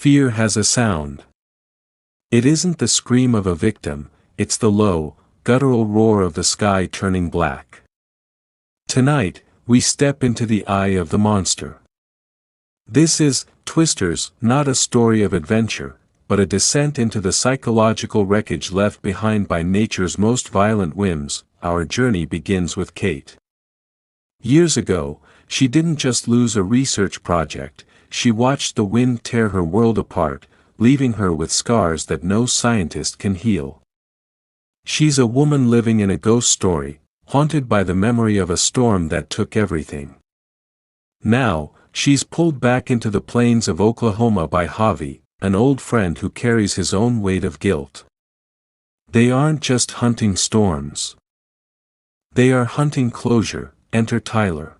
Fear has a sound. It isn't the scream of a victim, it's the low, guttural roar of the sky turning black. Tonight, we step into the eye of the monster. This is Twisters, not a story of adventure, but a descent into the psychological wreckage left behind by nature's most violent whims. Our journey begins with Kate. Years ago, she didn't just lose a research project, she watched the wind tear her world apart, leaving her with scars that no scientist can heal. She's a woman living in a ghost story, haunted by the memory of a storm that took everything. Now, she's pulled back into the plains of Oklahoma by Javi, an old friend who carries his own weight of guilt. They aren't just hunting storms. They are hunting closure. Enter Tyler.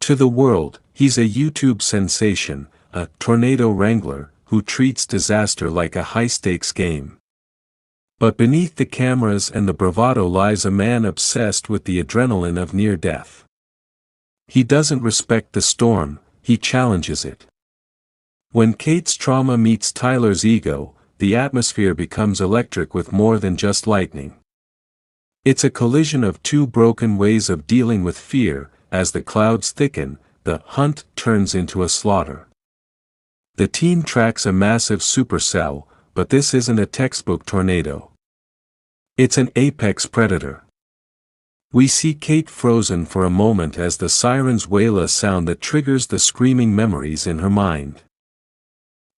To the world, he's a YouTube sensation, a tornado wrangler, who treats disaster like a high-stakes game. But beneath the cameras and the bravado lies a man obsessed with the adrenaline of near-death. He doesn't respect the storm, he challenges it. When Kate's trauma meets Tyler's ego, the atmosphere becomes electric with more than just lightning. It's a collision of two broken ways of dealing with fear. As the clouds thicken, the hunt turns into a slaughter. The team tracks a massive supercell, but this isn't a textbook tornado. It's an apex predator. We see Kate frozen for a moment as the sirens wail, a sound that triggers the screaming memories in her mind.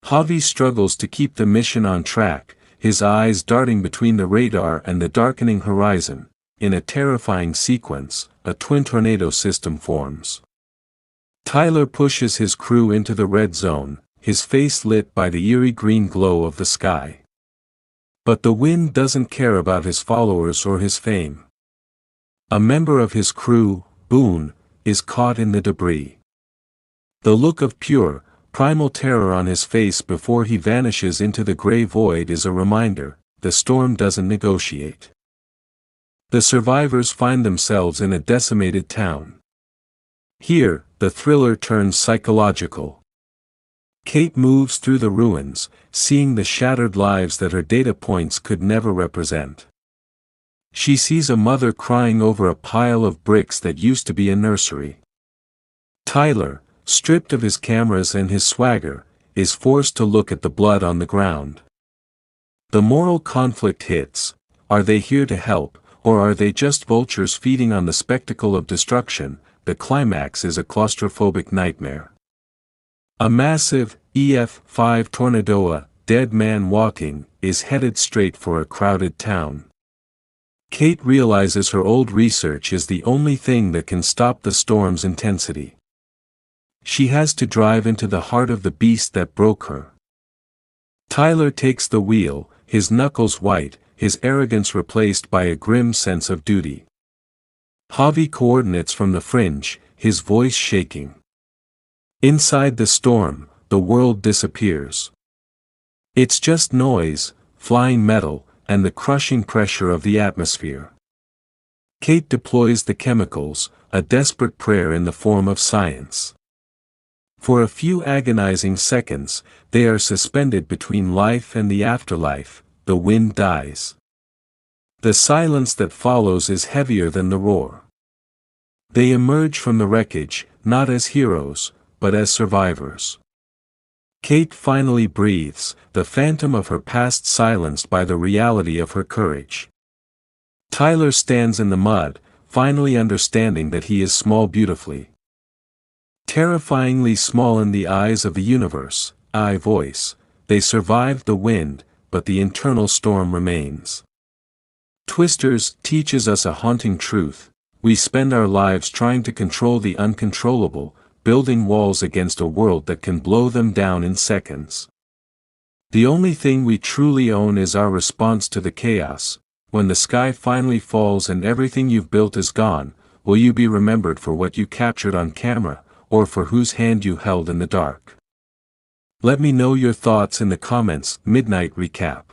Javi struggles to keep the mission on track, his eyes darting between the radar and the darkening horizon. In a terrifying sequence, a twin tornado system forms. Tyler pushes his crew into the red zone, his face lit by the eerie green glow of the sky. But the wind doesn't care about his followers or his fame. A member of his crew, Boone, is caught in the debris. The look of pure, primal terror on his face before he vanishes into the gray void is a reminder, the storm doesn't negotiate. The survivors find themselves in a decimated town. Here, the thriller turns psychological. Kate moves through the ruins, seeing the shattered lives that her data points could never represent. She sees a mother crying over a pile of bricks that used to be a nursery. Tyler, stripped of his cameras and his swagger, is forced to look at the blood on the ground. The moral conflict hits. Are they here to help, or are they just vultures feeding on the spectacle of destruction? The climax is a claustrophobic nightmare. A massive, EF-5 tornado, dead man walking, is headed straight for a crowded town. Kate realizes her old research is the only thing that can stop the storm's intensity. She has to drive into the heart of the beast that broke her. Tyler takes the wheel, his knuckles white, his arrogance replaced by a grim sense of duty. Javi coordinates from the fringe, his voice shaking. Inside the storm, the world disappears. It's just noise, flying metal, and the crushing pressure of the atmosphere. Kate deploys the chemicals, a desperate prayer in the form of science. For a few agonizing seconds, they are suspended between life and the afterlife. The wind dies. The silence that follows is heavier than the roar. They emerge from the wreckage, not as heroes, but as survivors. Kate finally breathes, the phantom of her past silenced by the reality of her courage. Tyler stands in the mud, finally understanding that he is small beautifully. Terrifyingly small in the eyes of the universe. I voice. They survived the wind, but the internal storm remains. Twisters teaches us a haunting truth. We spend our lives trying to control the uncontrollable, building walls against a world that can blow them down in seconds. The only thing we truly own is our response to the chaos. When the sky finally falls and everything you've built is gone, will you be remembered for what you captured on camera, or for whose hand you held in the dark? Let me know your thoughts in the comments. Midnight Recap.